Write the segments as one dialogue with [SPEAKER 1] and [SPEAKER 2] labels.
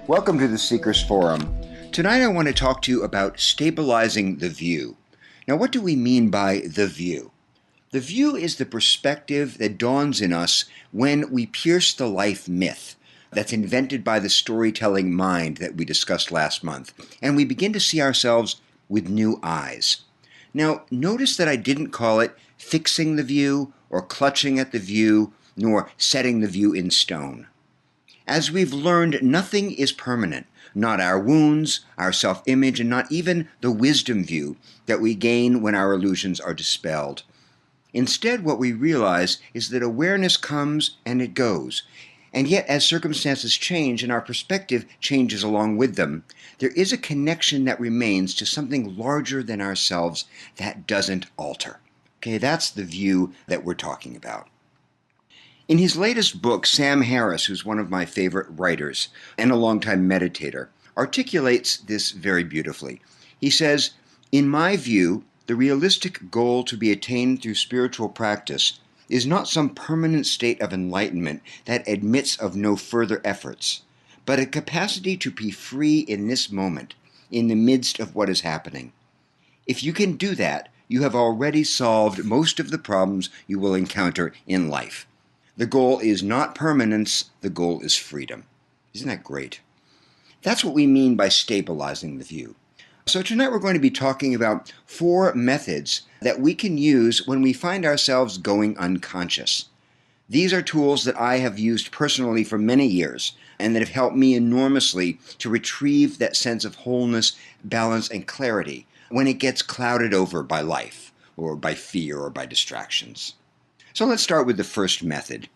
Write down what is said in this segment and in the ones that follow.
[SPEAKER 1] Welcome to the Seekers Forum. Tonight I want to talk to you about stabilizing the view. Now, what do we mean by the view? The view is the perspective that dawns in us when we pierce the life myth that's invented by the storytelling mind that we discussed last month, and we begin to see ourselves with new eyes. Now, notice that I didn't call it fixing the view or clutching at the view, nor setting the view in stone. As we've learned, nothing is permanent, not our wounds, our self-image, and not even the wisdom view that we gain when our illusions are dispelled. Instead, what we realize is that awareness comes and it goes. And yet, as circumstances change and our perspective changes along with them, there is a connection that remains to something larger than ourselves that doesn't alter. Okay, that's the view that we're talking about. In his latest book, Sam Harris, who's one of my favorite writers and a longtime meditator, articulates this very beautifully. He says, "In my view, the realistic goal to be attained through spiritual practice is not some permanent state of enlightenment that admits of no further efforts, but a capacity to be free in this moment, in the midst of what is happening. If you can do that, you have already solved most of the problems you will encounter in life. The goal is not permanence, the goal is freedom." Isn't that great? That's what we mean by stabilizing the view. So tonight we're going to be talking about 4 methods that we can use when we find ourselves going unconscious. These are tools that I have used personally for many years and that have helped me enormously to retrieve that sense of wholeness, balance, and clarity when it gets clouded over by life or by fear or by distractions. So let's start with the first method.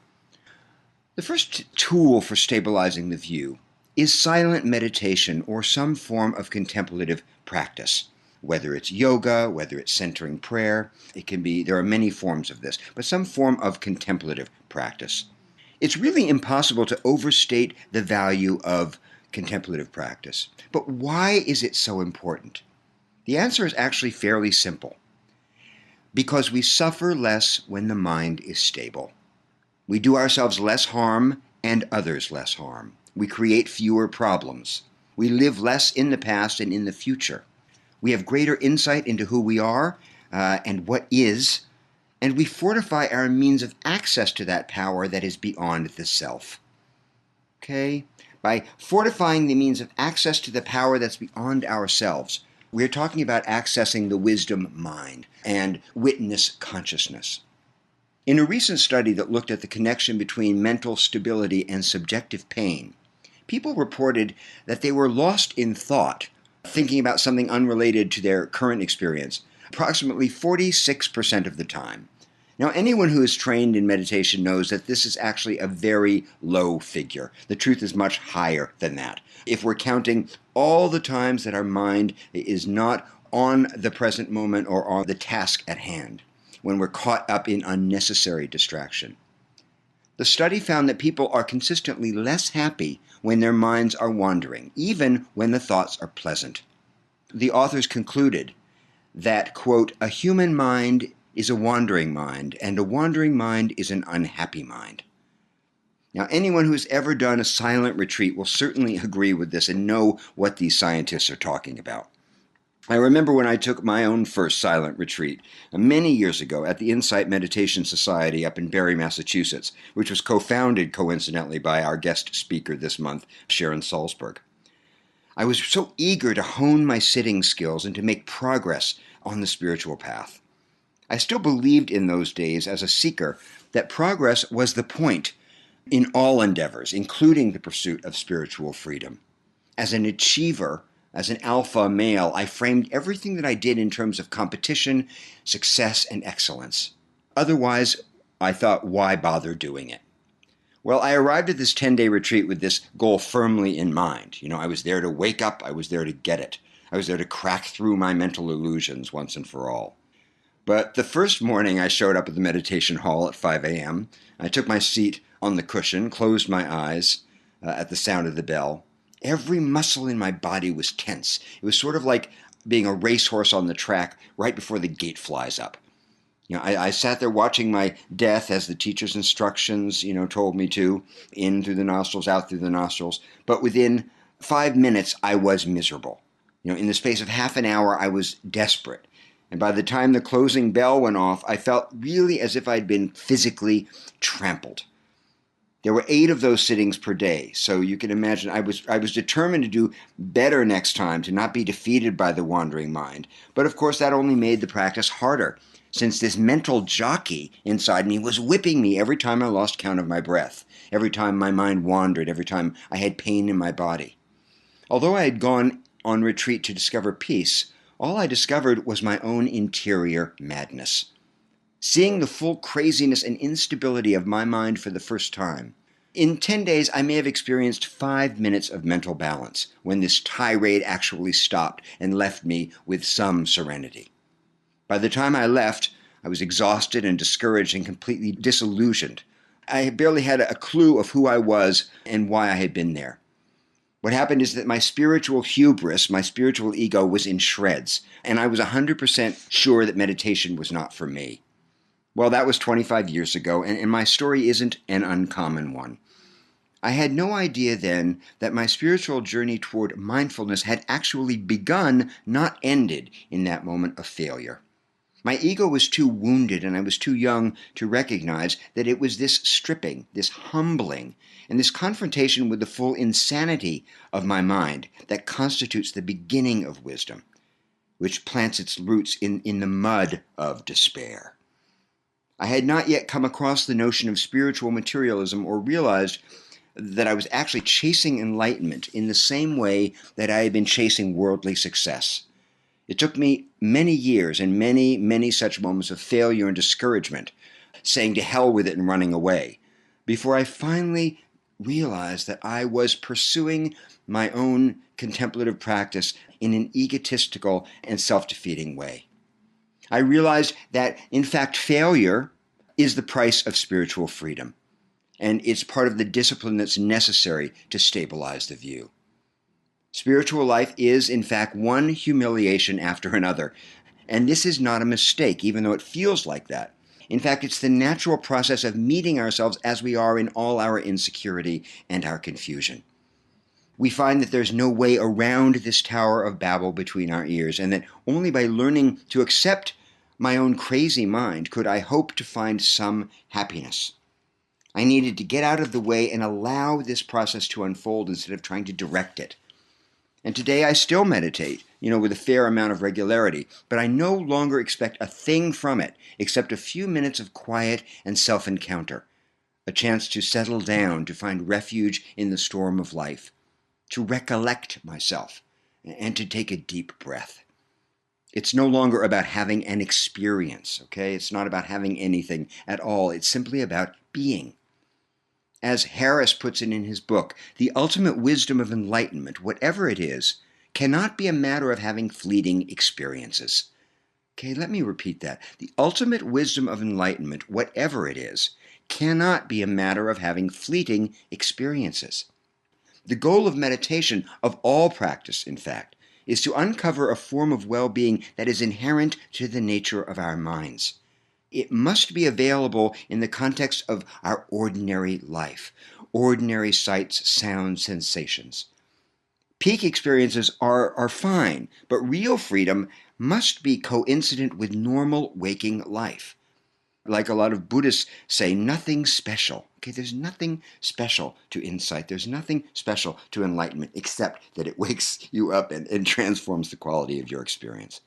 [SPEAKER 1] The first tool for stabilizing the view is silent meditation or some form of contemplative practice. Whether it's yoga, whether it's centering prayer, there are many forms of this, but some form of contemplative practice. It's really impossible to overstate the value of contemplative practice. But why is it so important? The answer is actually fairly simple. Because we suffer less when the mind is stable. We do ourselves less harm and others less harm. We create fewer problems. We live less in the past and in the future. We have greater insight into who we are and what is, and we fortify our means of access to that power that is beyond the self. Okay? By fortifying the means of access to the power that's beyond ourselves, we're talking about accessing the wisdom mind and witness consciousness. In a recent study that looked at the connection between mental stability and subjective pain, people reported that they were lost in thought, thinking about something unrelated to their current experience, approximately 46% of the time. Now, anyone who is trained in meditation knows that this is actually a very low figure. The truth is much higher than that. If we're counting all the times that our mind is not on the present moment or on the task at hand, when we're caught up in unnecessary distraction. The study found that people are consistently less happy when their minds are wandering, even when the thoughts are pleasant. The authors concluded that, quote, "A human mind is a wandering mind, and a wandering mind is an unhappy mind." Now, anyone who's ever done a silent retreat will certainly agree with this and know what these scientists are talking about. I remember when I took my own first silent retreat many years ago at the Insight Meditation Society up in Barre, Massachusetts, which was co-founded, coincidentally, by our guest speaker this month, Sharon Salzberg. I was so eager to hone my sitting skills and to make progress on the spiritual path. I still believed in those days as a seeker that progress was the point in all endeavors, including the pursuit of spiritual freedom. As an achiever, as an alpha male, I framed everything that I did in terms of competition, success, and excellence. Otherwise, I thought, why bother doing it? Well, I arrived at this 10-day retreat with this goal firmly in mind. I was there to wake up. I was there to get it. I was there to crack through my mental illusions once and for all. But the first morning I showed up at the meditation hall at 5 a.m. I took my seat on the cushion, closed my eyes at the sound of the bell. Every muscle in my body was tense. It was sort of like being a racehorse on the track right before the gate flies up. I sat there watching my death as the teacher's instructions, told me to, in through the nostrils, out through the nostrils. But within 5 minutes, I was miserable. In the space of half an hour, I was desperate. And by the time the closing bell went off, I felt really as if I'd been physically trampled. There were 8 of those sittings per day, so you can imagine I was determined to do better next time, to not be defeated by the wandering mind. But of course, that only made the practice harder, since this mental jockey inside me was whipping me every time I lost count of my breath, every time my mind wandered, every time I had pain in my body. Although I had gone on retreat to discover peace, all I discovered was my own interior madness. Seeing the full craziness and instability of my mind for the first time. In 10 days, I may have experienced 5 minutes of mental balance when this tirade actually stopped and left me with some serenity. By the time I left, I was exhausted and discouraged and completely disillusioned. I barely had a clue of who I was and why I had been there. What happened is that my spiritual hubris, my spiritual ego, was in shreds, and I was 100% sure that meditation was not for me. Well, that was 25 years ago, and my story isn't an uncommon one. I had no idea then that my spiritual journey toward mindfulness had actually begun, not ended, in that moment of failure. My ego was too wounded and I was too young to recognize that it was this stripping, this humbling, and this confrontation with the full insanity of my mind that constitutes the beginning of wisdom, which plants its roots in the mud of despair. I had not yet come across the notion of spiritual materialism or realized that I was actually chasing enlightenment in the same way that I had been chasing worldly success. It took me many years and many, many such moments of failure and discouragement, saying to hell with it and running away, before I finally realized that I was pursuing my own contemplative practice in an egotistical and self-defeating way. I realized that, in fact, failure is the price of spiritual freedom, and it's part of the discipline that's necessary to stabilize the view. Spiritual life is, in fact, one humiliation after another, and this is not a mistake, even though it feels like that. In fact, it's the natural process of meeting ourselves as we are in all our insecurity and our confusion. We find that there's no way around this Tower of Babel between our ears, and that only by learning to accept my own crazy mind could I hope to find some happiness. I needed to get out of the way and allow this process to unfold instead of trying to direct it. And today I still meditate, with a fair amount of regularity, but I no longer expect a thing from it except a few minutes of quiet and self-encounter, a chance to settle down, to find refuge in the storm of life, to recollect myself, and to take a deep breath. It's no longer about having an experience, okay? It's not about having anything at all. It's simply about being. As Harris puts it in his book, the ultimate wisdom of enlightenment, whatever it is, cannot be a matter of having fleeting experiences. Okay, let me repeat that. The ultimate wisdom of enlightenment, whatever it is, cannot be a matter of having fleeting experiences. The goal of meditation, of all practice, in fact, is to uncover a form of well-being that is inherent to the nature of our minds. It must be available in the context of our ordinary life, ordinary sights, sounds, sensations. Peak experiences are fine, but real freedom must be coincident with normal waking life. Like a lot of Buddhists say, nothing special. Okay, there's nothing special to insight. There's nothing special to enlightenment, except that it wakes you up and transforms the quality of your experience.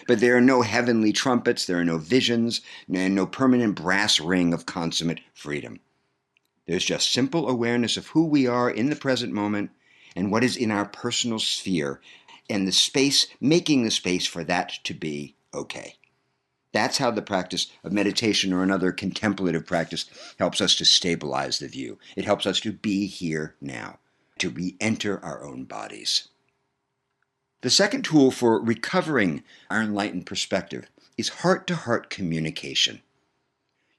[SPEAKER 1] But there are no heavenly trumpets, there are no visions, and no permanent brass ring of consummate freedom. There's just simple awareness of who we are in the present moment and what is in our personal sphere, and the space, making the space for that to be okay. That's how the practice of meditation or another contemplative practice helps us to stabilize the view. It helps us to be here now, to re-enter our own bodies. The second tool for recovering our enlightened perspective is heart-to-heart communication.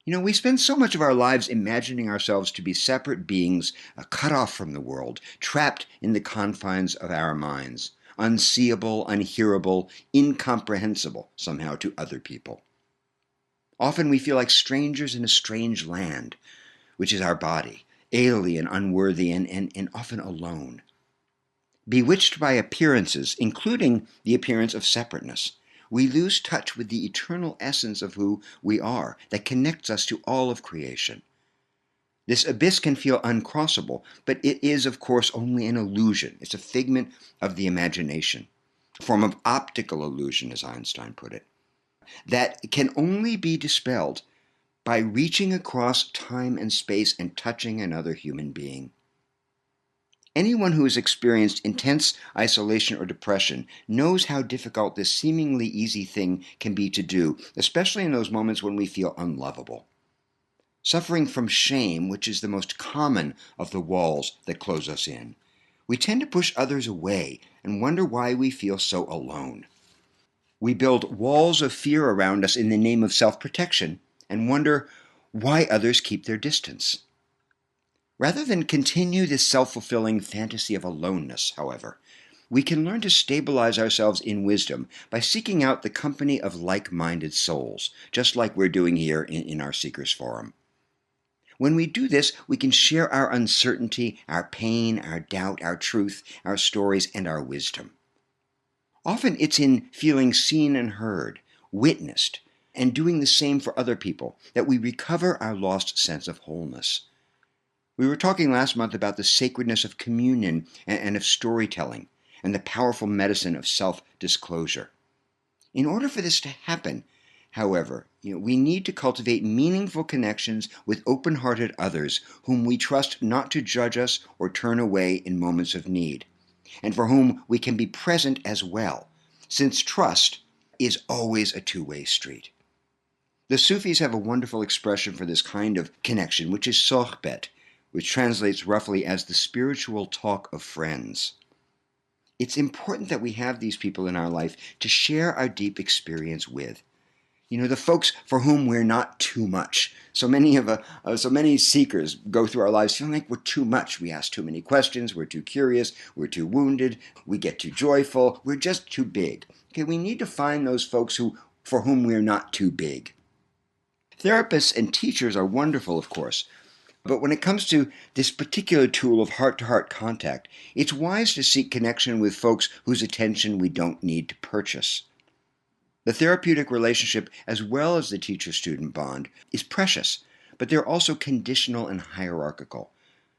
[SPEAKER 1] We spend so much of our lives imagining ourselves to be separate beings, cut off from the world, trapped in the confines of our minds, unseeable, unhearable, incomprehensible somehow to other people. Often we feel like strangers in a strange land, which is our body, alien, unworthy, and often alone. Bewitched by appearances, including the appearance of separateness, we lose touch with the eternal essence of who we are that connects us to all of creation. This abyss can feel uncrossable, but it is, of course, only an illusion. It's a figment of the imagination, a form of optical illusion, as Einstein put it, that can only be dispelled by reaching across time and space and touching another human being. Anyone who has experienced intense isolation or depression knows how difficult this seemingly easy thing can be to do, especially in those moments when we feel unlovable. Suffering from shame, which is the most common of the walls that close us in, we tend to push others away and wonder why we feel so alone. We build walls of fear around us in the name of self-protection and wonder why others keep their distance. Rather than continue this self-fulfilling fantasy of aloneness, however, we can learn to stabilize ourselves in wisdom by seeking out the company of like-minded souls, just like we're doing here in our Seekers Forum. When we do this, we can share our uncertainty, our pain, our doubt, our truth, our stories, and our wisdom. Often it's in feeling seen and heard, witnessed, and doing the same for other people that we recover our lost sense of wholeness. We were talking last month about the sacredness of communion and of storytelling, and the powerful medicine of self-disclosure. In order for this to happen, however, we need to cultivate meaningful connections with open-hearted others whom we trust not to judge us or turn away in moments of need, and for whom we can be present as well, since trust is always a two-way street. The Sufis have a wonderful expression for this kind of connection, which is sohbet, which translates roughly as the spiritual talk of friends. It's important that we have these people in our life to share our deep experience with. The folks for whom we're not too much. So many seekers go through our lives feeling like we're too much. We ask too many questions, we're too curious, we're too wounded, we get too joyful, we're just too big. Okay, we need to find those folks for whom we're not too big. Therapists and teachers are wonderful, of course, but when it comes to this particular tool of heart-to-heart contact, it's wise to seek connection with folks whose attention we don't need to purchase. The therapeutic relationship, as well as the teacher-student bond, is precious, but they're also conditional and hierarchical.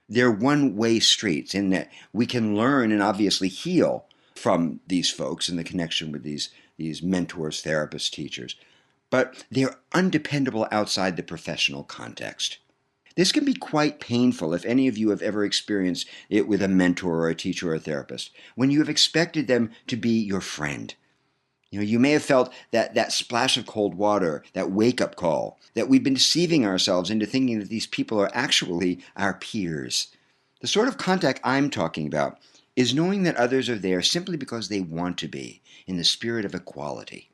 [SPEAKER 1] They're one-way streets in that we can learn and obviously heal from these folks in the connection with these mentors, therapists, teachers, but they're undependable outside the professional context. This can be quite painful if any of you have ever experienced it with a mentor or a teacher or a therapist, when you have expected them to be your friend. You may have felt that splash of cold water, that wake-up call, that we've been deceiving ourselves into thinking that these people are actually our peers. The sort of contact I'm talking about is knowing that others are there simply because they want to be, in the spirit of equality.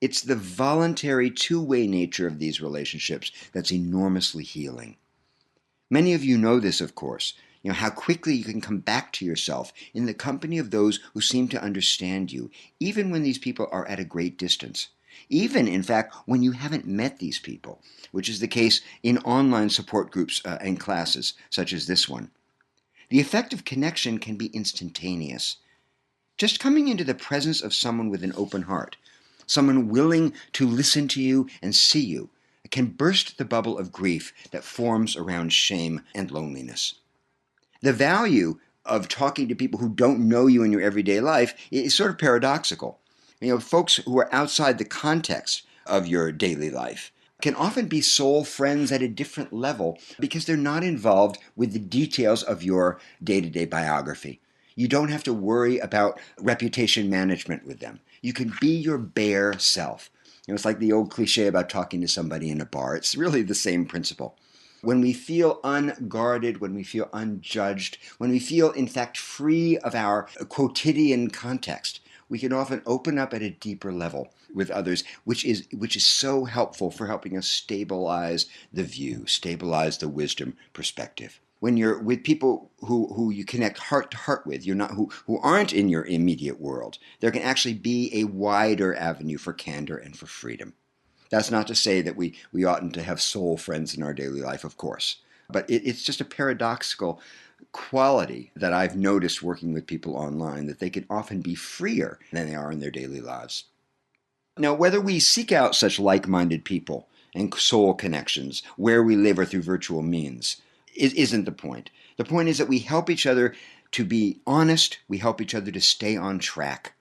[SPEAKER 1] It's the voluntary two-way nature of these relationships that's enormously healing. Many of you know this, of course, how quickly you can come back to yourself in the company of those who seem to understand you, even when these people are at a great distance. Even, in fact, when you haven't met these people, which is the case in online support groups and classes, such as this one. The effect of connection can be instantaneous. Just coming into the presence of someone with an open heart, someone willing to listen to you and see you, can burst the bubble of grief that forms around shame and loneliness. The value of talking to people who don't know you in your everyday life is sort of paradoxical. Folks who are outside the context of your daily life can often be soul friends at a different level because they're not involved with the details of your day-to-day biography. You don't have to worry about reputation management with them. You can be your bare self. It's like the old cliche about talking to somebody in a bar. It's really the same principle. When we feel unguarded, when we feel unjudged, when we feel, in fact, free of our quotidian context, we can often open up at a deeper level with others, which is so helpful for helping us stabilize the view, stabilize the wisdom perspective. When you're with people who you connect heart to heart with, who aren't in your immediate world, there can actually be a wider avenue for candor and for freedom. That's not to say that we oughtn't to have soul friends in our daily life, of course. But it's just a paradoxical quality that I've noticed working with people online, that they can often be freer than they are in their daily lives. Now, whether we seek out such like-minded people and soul connections where we live or through virtual means isn't the point. The point is that we help each other to be honest, we help each other to stay on track,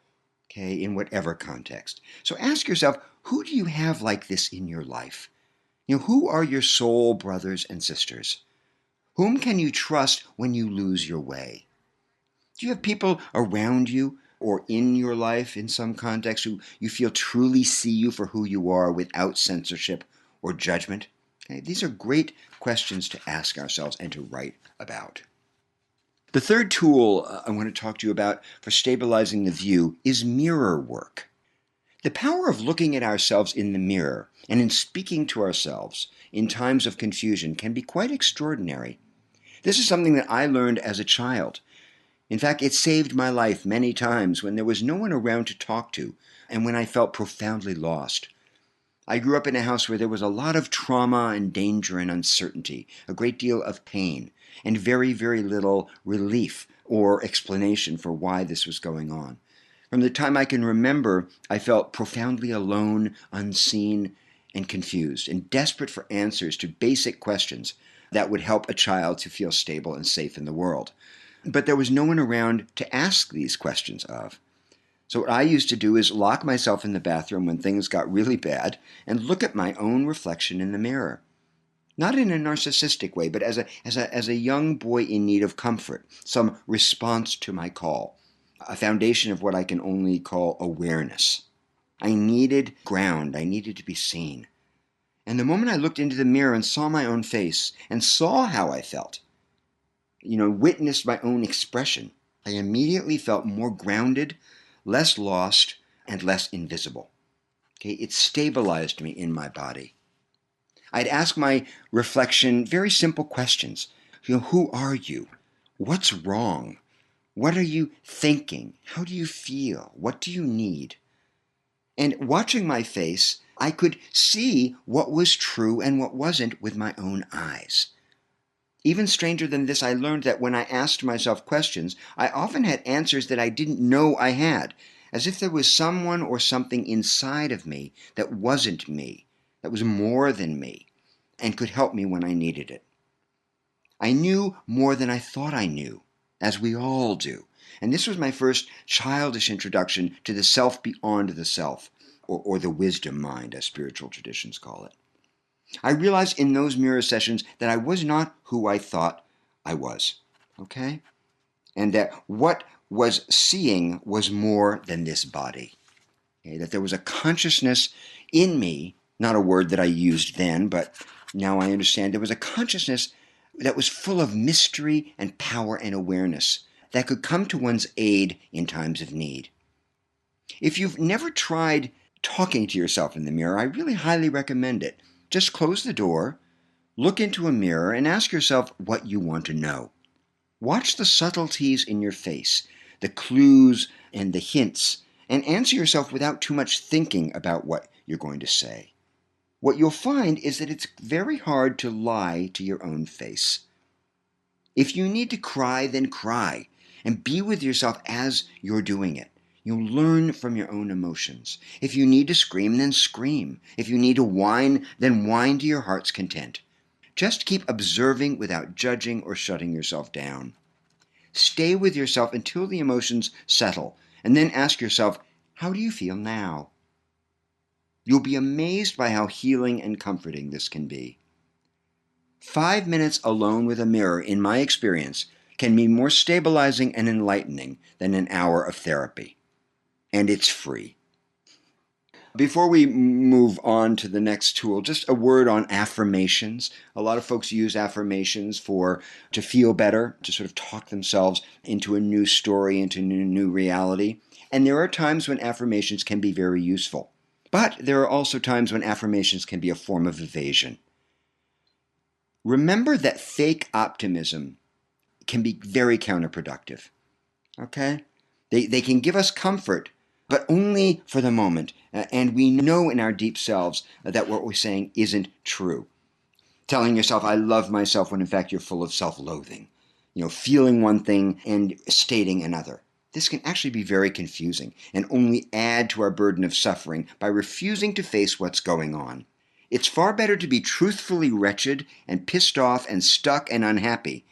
[SPEAKER 1] okay, in whatever context. So ask yourself, who do you have like this in your life? Who are your soul brothers and sisters? Whom can you trust when you lose your way? Do you have people around you or in your life in some context who you feel truly see you for who you are without censorship or judgment? Okay, these are great questions to ask ourselves and to write about. The third tool I want to talk to you about for stabilizing the view is mirror work. The power of looking at ourselves in the mirror and in speaking to ourselves in times of confusion can be quite extraordinary. This is something that I learned as a child. In fact, it saved my life many times when there was no one around to talk to and when I felt profoundly lost. I grew up in a house where there was a lot of trauma and danger and uncertainty, a great deal of pain, and very, very little relief or explanation for why this was going on. From the time I can remember, I felt profoundly alone, unseen, and confused, and desperate for answers to basic questions that would help a child to feel stable and safe in the world. But there was no one around to ask these questions of. So what I used to do is lock myself in the bathroom when things got really bad and look at my own reflection in the mirror. Not in a narcissistic way, but as a young boy in need of comfort, some response to my call, a foundation of what I can only call awareness. I needed ground. I needed to be seen. And the moment I looked into the mirror and saw my own face and saw how I felt, witnessed my own expression, I immediately felt more grounded, less lost, and less invisible. Okay, it stabilized me in my body. I'd ask my reflection very simple questions. Who are you? What's wrong? What are you thinking? How do you feel? What do you need? And watching my face, I could see what was true and what wasn't with my own eyes. Even stranger than this, I learned that when I asked myself questions, I often had answers that I didn't know I had, as if there was someone or something inside of me that wasn't me, that was more than me, and could help me when I needed it. I knew more than I thought I knew, as we all do. And this was my first childish introduction to the self beyond the self, or the wisdom mind, as spiritual traditions call it. I realized in those mirror sessions that I was not who I thought I was, okay? And that what was seeing was more than this body. Okay? That there was a consciousness in me, not a word that I used then, but now I understand there was a consciousness that was full of mystery and power and awareness that could come to one's aid in times of need. If you've never tried talking to yourself in the mirror, I really highly recommend it. Just close the door, look into a mirror, and ask yourself what you want to know. Watch the subtleties in your face, the clues and the hints, and answer yourself without too much thinking about what you're going to say. What you'll find is that it's very hard to lie to your own face. If you need to cry, then cry, and be with yourself as you're doing it. You'll learn from your own emotions. If you need to scream, then scream. If you need to whine, then whine to your heart's content. Just keep observing without judging or shutting yourself down. Stay with yourself until the emotions settle, and then ask yourself, how do you feel now? You'll be amazed by how healing and comforting this can be. 5 minutes alone with a mirror, in my experience, can be more stabilizing and enlightening than an hour of therapy. And it's free. Before we move on to the next tool, just a word on affirmations. A lot of folks use affirmations to feel better, to sort of talk themselves into a new story, into a new reality. And there are times when affirmations can be very useful. But there are also times when affirmations can be a form of evasion. Remember that fake optimism can be very counterproductive. Okay? They can give us comfort, but only for the moment. And we know in our deep selves that what we're saying isn't true. Telling yourself, I love myself, when in fact you're full of self-loathing. feeling one thing and stating another. This can actually be very confusing and only add to our burden of suffering by refusing to face what's going on. It's far better to be truthfully wretched and pissed off and stuck and unhappy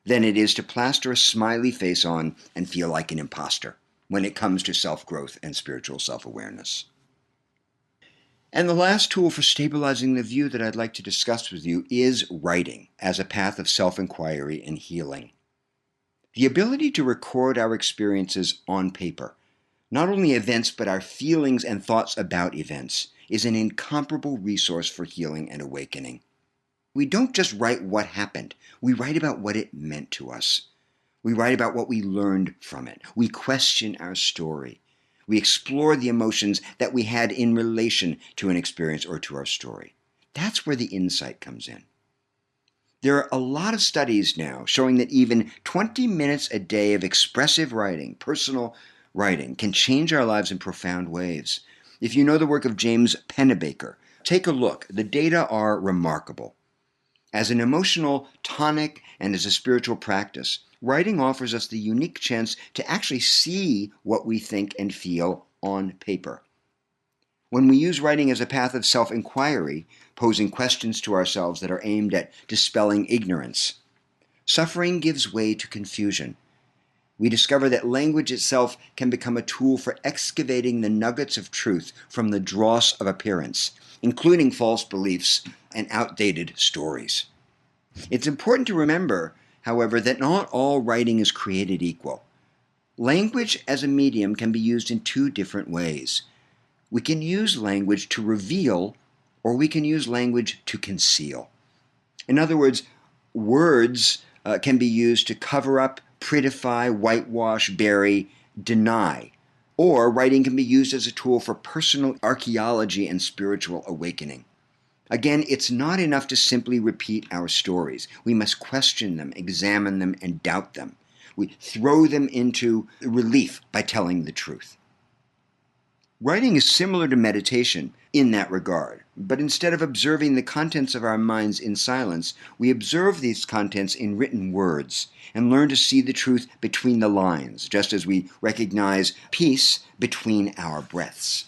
[SPEAKER 1] than it is to plaster a smiley face on and feel like an imposter when it comes to self-growth and spiritual self-awareness. And the last tool for stabilizing the view that I'd like to discuss with you is writing as a path of self-inquiry and healing. The ability to record our experiences on paper, not only events but our feelings and thoughts about events, is an incomparable resource for healing and awakening. We don't just write what happened, we write about what it meant to us. We write about what we learned from it. We question our story. We explore the emotions that we had in relation to an experience or to our story. That's where the insight comes in. There are a lot of studies now showing that even 20 minutes a day of expressive writing, personal writing, can change our lives in profound ways. If you know the work of James Pennebaker, take a look. The data are remarkable. As an emotional tonic and as a spiritual practice, writing offers us the unique chance to actually see what we think and feel on paper. When we use writing as a path of self-inquiry, posing questions to ourselves that are aimed at dispelling ignorance, suffering gives way to confusion. We discover that language itself can become a tool for excavating the nuggets of truth from the dross of appearance, including false beliefs and outdated stories. It's important to remember, however, that not all writing is created equal. Language as a medium can be used in two different ways. We can use language to reveal, or we can use language to conceal. In other words, words can be used to cover up, prettify, whitewash, bury, deny. Or writing can be used as a tool for personal archaeology and spiritual awakening. Again, it's not enough to simply repeat our stories. We must question them, examine them, and doubt them. We throw them into relief by telling the truth. Writing is similar to meditation in that regard, but instead of observing the contents of our minds in silence, we observe these contents in written words and learn to see the truth between the lines, just as we recognize peace between our breaths.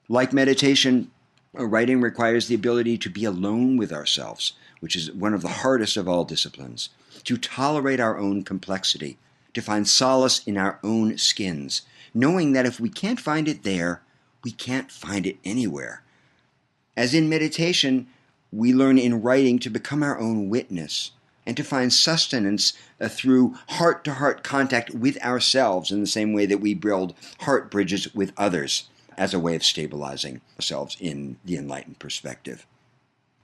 [SPEAKER 1] Like meditation, writing requires the ability to be alone with ourselves, which is one of the hardest of all disciplines, to tolerate our own complexity, to find solace in our own skins, knowing that if we can't find it there, we can't find it anywhere. As in meditation, we learn in writing to become our own witness and to find sustenance through heart-to-heart contact with ourselves in the same way that we build heart bridges with others as a way of stabilizing ourselves in the enlightened perspective.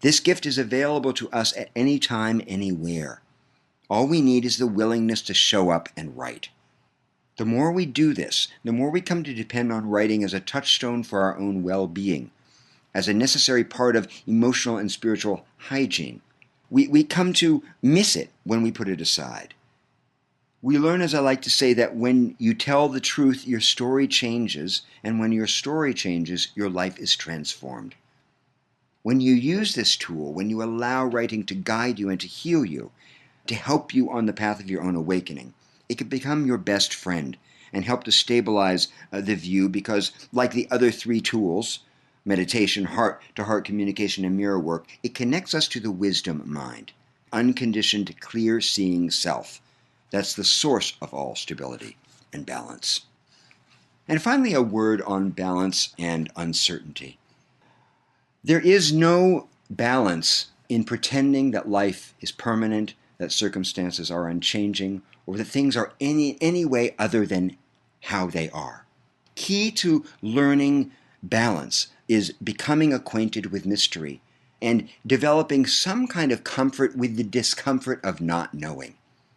[SPEAKER 1] This gift is available to us at any time, anywhere. All we need is the willingness to show up and write. The more we do this, the more we come to depend on writing as a touchstone for our own well-being, as a necessary part of emotional and spiritual hygiene. We come to miss it when we put it aside. We learn, as I like to say, that when you tell the truth, your story changes, and when your story changes, your life is transformed. When you use this tool, when you allow writing to guide you and to heal you, to help you on the path of your own awakening, it can become your best friend and help to stabilize the view because, like the other three tools, meditation, heart-to-heart communication, and mirror work, it connects us to the wisdom mind, unconditioned, clear-seeing self. That's the source of all stability and balance. And finally, a word on balance and uncertainty. There is no balance in pretending that life is permanent, that circumstances are unchanging, or that things are any way other than how they are. Key to learning balance is becoming acquainted with mystery and developing some kind of comfort with the discomfort of not knowing.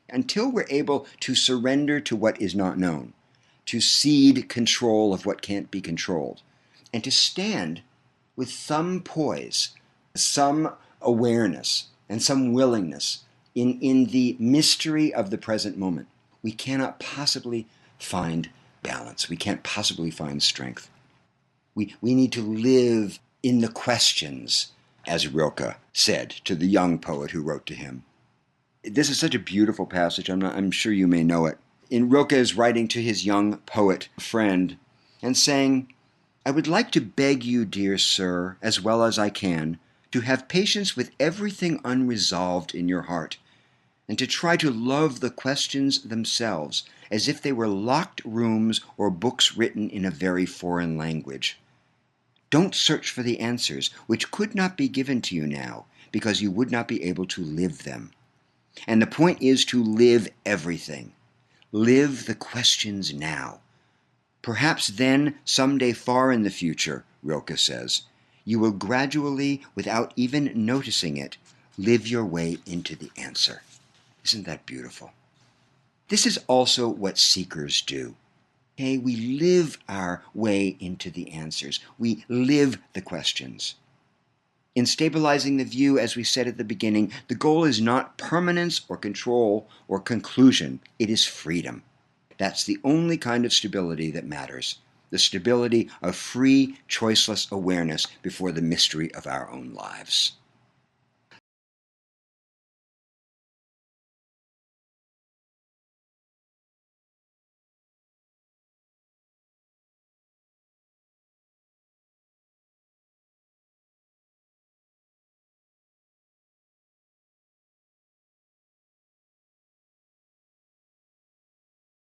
[SPEAKER 1] Until we're able to surrender to what is not known, to cede control of what can't be controlled, and to stand with some poise, some awareness, and some willingness in the mystery of the present moment, we cannot possibly find balance. We can't possibly find strength. We need to live in the questions, as Rilke said to the young poet who wrote to him. This is such a beautiful passage. I'm sure you may know it. Rilke is writing to his young poet friend and saying, I would like to beg you, dear sir, as well as I can, to have patience with everything unresolved in your heart, and to try to love the questions themselves as if they were locked rooms or books written in a very foreign language. Don't search for the answers, which could not be given to you now, because you would not be able to live them. And the point is to live everything. Live the questions now. Perhaps then, someday far in the future, Rilke says, you will gradually, without even noticing it, live your way into the answer. Isn't that beautiful? This is also what seekers do. Okay, we live our way into the answers. We live the questions. In stabilizing the view, as we said at the beginning, the goal is not permanence or control or conclusion. It is freedom. That's the only kind of stability that matters. The stability of free, choiceless awareness before the mystery of our own lives.